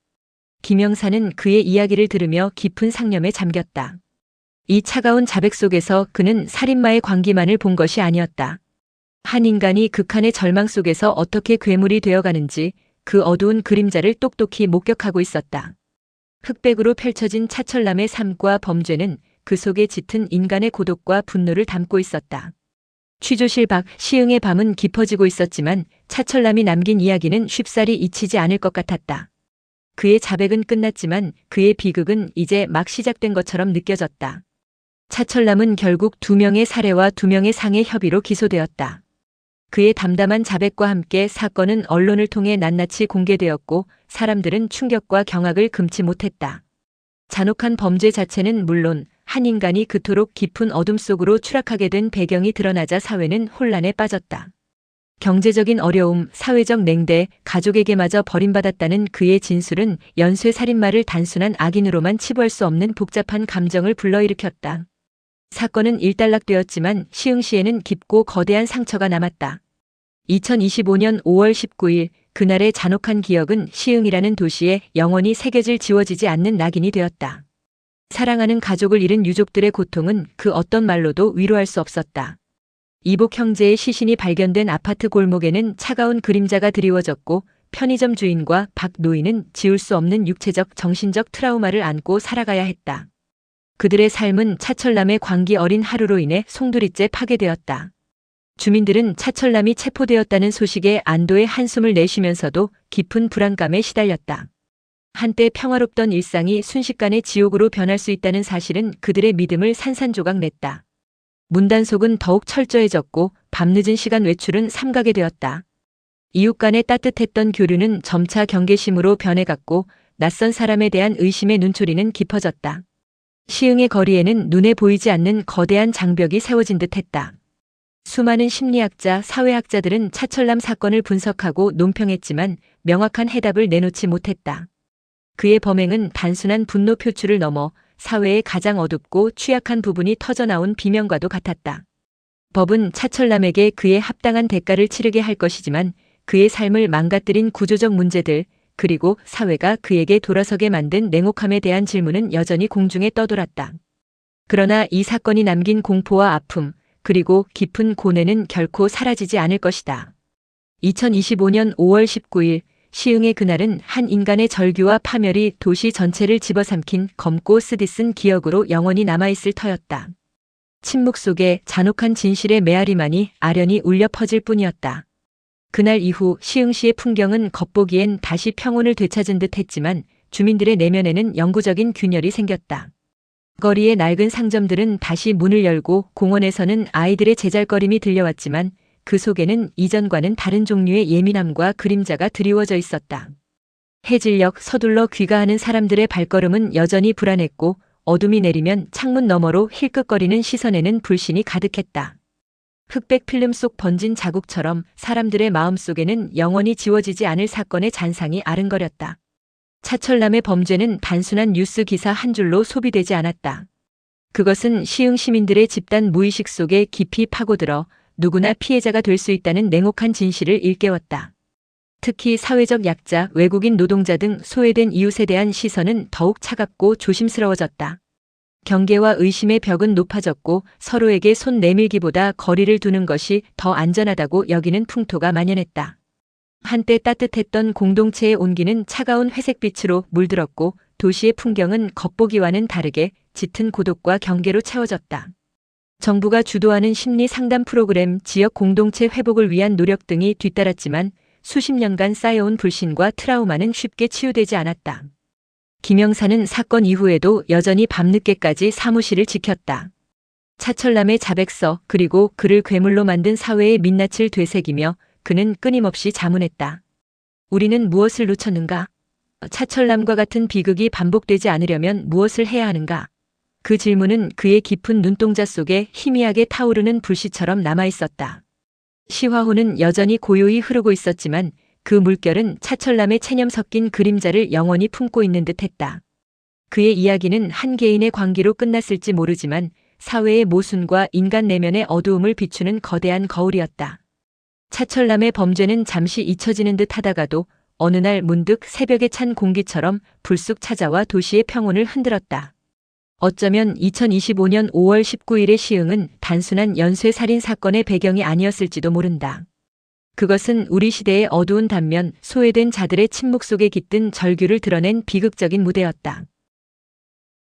S6: 김영사는 그의 이야기를 들으며 깊은 상념에 잠겼다. 이 차가운 자백 속에서 그는 살인마의 광기만을 본 것이 아니었다. 한 인간이 극한의 절망 속에서 어떻게 괴물이 되어가는지 그 어두운 그림자를 똑똑히 목격하고 있었다. 흑백으로 펼쳐진 차철남의 삶과 범죄는 그 속에 짙은 인간의 고독과 분노를 담고 있었다. 취조실 밖 시흥의 밤은 깊어지고 있었지만 차철남이 남긴 이야기는 쉽사리 잊히지 않을 것 같았다. 그의 자백은 끝났지만 그의 비극은 이제 막 시작된 것처럼 느껴졌다. 차철남은 결국 2명의 살해와 2명의 상해 협의로 기소되었다. 그의 담담한 자백과 함께 사건은 언론을 통해 낱낱이 공개되었고 사람들은 충격과 경악을 금치 못했다. 잔혹한 범죄 자체는 물론 한 인간이 그토록 깊은 어둠 속으로 추락하게 된 배경이 드러나자 사회는 혼란에 빠졌다. 경제적인 어려움, 사회적 냉대, 가족에게마저 버림받았다는 그의 진술은 연쇄살인마를 단순한 악인으로만 치부할 수 없는 복잡한 감정을 불러일으켰다. 사건은 일단락되었지만 시흥시에는 깊고 거대한 상처가 남았다. 2025년 5월 19일 그날의 잔혹한 기억은 시흥이라는 도시에 영원히 새겨질 지워지지 않는 낙인이 되었다. 사랑하는 가족을 잃은 유족들의 고통은 그 어떤 말로도 위로할 수 없었다. 이복 형제의 시신이 발견된 아파트 골목에는 차가운 그림자가 드리워졌고 편의점 주인과 박 노인은 지울 수 없는 육체적, 정신적 트라우마를 안고 살아가야 했다. 그들의 삶은 차철남의 광기 어린 하루로 인해 송두리째 파괴되었다. 주민들은 차철남이 체포되었다는 소식에 안도의 한숨을 내쉬면서도 깊은 불안감에 시달렸다. 한때 평화롭던 일상이 순식간에 지옥으로 변할 수 있다는 사실은 그들의 믿음을 산산조각 냈다. 문단속은 더욱 철저해졌고 밤늦은 시간 외출은 삼가게 되었다. 이웃 간의 따뜻했던 교류는 점차 경계심으로 변해갔고 낯선 사람에 대한 의심의 눈초리는 깊어졌다. 시흥의 거리에는 눈에 보이지 않는 거대한 장벽이 세워진 듯했다. 수많은 심리학자, 사회학자들은 차철남 사건을 분석하고 논평했지만 명확한 해답을 내놓지 못했다. 그의 범행은 단순한 분노 표출을 넘어 사회의 가장 어둡고 취약한 부분이 터져나온 비명과도 같았다. 법은 차철남에게 그의 합당한 대가를 치르게 할 것이지만 그의 삶을 망가뜨린 구조적 문제들, 그리고 사회가 그에게 돌아서게 만든 냉혹함에 대한 질문은 여전히 공중에 떠돌았다. 그러나 이 사건이 남긴 공포와 아픔, 그리고 깊은 고뇌는 결코 사라지지 않을 것이다. 2025년 5월 19일 시흥의 그날은 한 인간의 절규와 파멸이 도시 전체를 집어삼킨 검고 쓰디쓴 기억으로 영원히 남아있을 터였다. 침묵 속에 잔혹한 진실의 메아리만이 아련히 울려 퍼질 뿐이었다. 그날 이후 시흥시의 풍경은 겉보기엔 다시 평온을 되찾은 듯 했지만 주민들의 내면에는 영구적인 균열이 생겼다. 거리의 낡은 상점들은 다시 문을 열고 공원에서는 아이들의 제잘거림이 들려왔지만 그 속에는 이전과는 다른 종류의 예민함과 그림자가 드리워져 있었다. 해질녘 서둘러 귀가하는 사람들의 발걸음은 여전히 불안했고 어둠이 내리면 창문 너머로 힐끗거리는 시선에는 불신이 가득했다. 흑백 필름 속 번진 자국처럼 사람들의 마음속에는 영원히 지워지지 않을 사건의 잔상이 아른거렸다. 차철남의 범죄는 단순한 뉴스 기사 한 줄로 소비되지 않았다. 그것은 시흥 시민들의 집단 무의식 속에 깊이 파고들어 누구나 피해자가 될 수 있다는 냉혹한 진실을 일깨웠다. 특히 사회적 약자, 외국인 노동자 등 소외된 이웃에 대한 시선은 더욱 차갑고 조심스러워졌다. 경계와 의심의 벽은 높아졌고 서로에게 손 내밀기보다 거리를 두는 것이 더 안전하다고 여기는 풍토가 만연했다. 한때 따뜻했던 공동체의 온기는 차가운 회색빛으로 물들었고 도시의 풍경은 겉보기와는 다르게 짙은 고독과 경계로 채워졌다. 정부가 주도하는 심리 상담 프로그램, 지역 공동체 회복을 위한 노력 등이 뒤따랐지만 수십 년간 쌓여온 불신과 트라우마는 쉽게 치유되지 않았다. 김영사는 사건 이후에도 여전히 밤늦게까지 사무실을 지켰다. 차철남의 자백서 그리고 그를 괴물로 만든 사회의 민낯을 되새기며 그는 끊임없이 자문했다. 우리는 무엇을 놓쳤는가? 차철남과 같은 비극이 반복되지 않으려면 무엇을 해야 하는가? 그 질문은 그의 깊은 눈동자 속에 희미하게 타오르는 불씨처럼 남아있었다. 시화호는 여전히 고요히 흐르고 있었지만 그 물결은 차철남의 체념 섞인 그림자를 영원히 품고 있는 듯했다. 그의 이야기는 한 개인의 광기로 끝났을지 모르지만 사회의 모순과 인간 내면의 어두움을 비추는 거대한 거울이었다. 차철남의 범죄는 잠시 잊혀지는 듯 하다가도 어느 날 문득 새벽에 찬 공기처럼 불쑥 찾아와 도시의 평온을 흔들었다. 어쩌면 2025년 5월 19일의 시흥은 단순한 연쇄살인 사건의 배경이 아니었을지도 모른다. 그것은 우리 시대의 어두운 단면, 소외된 자들의 침묵 속에 깃든 절규를 드러낸 비극적인 무대였다.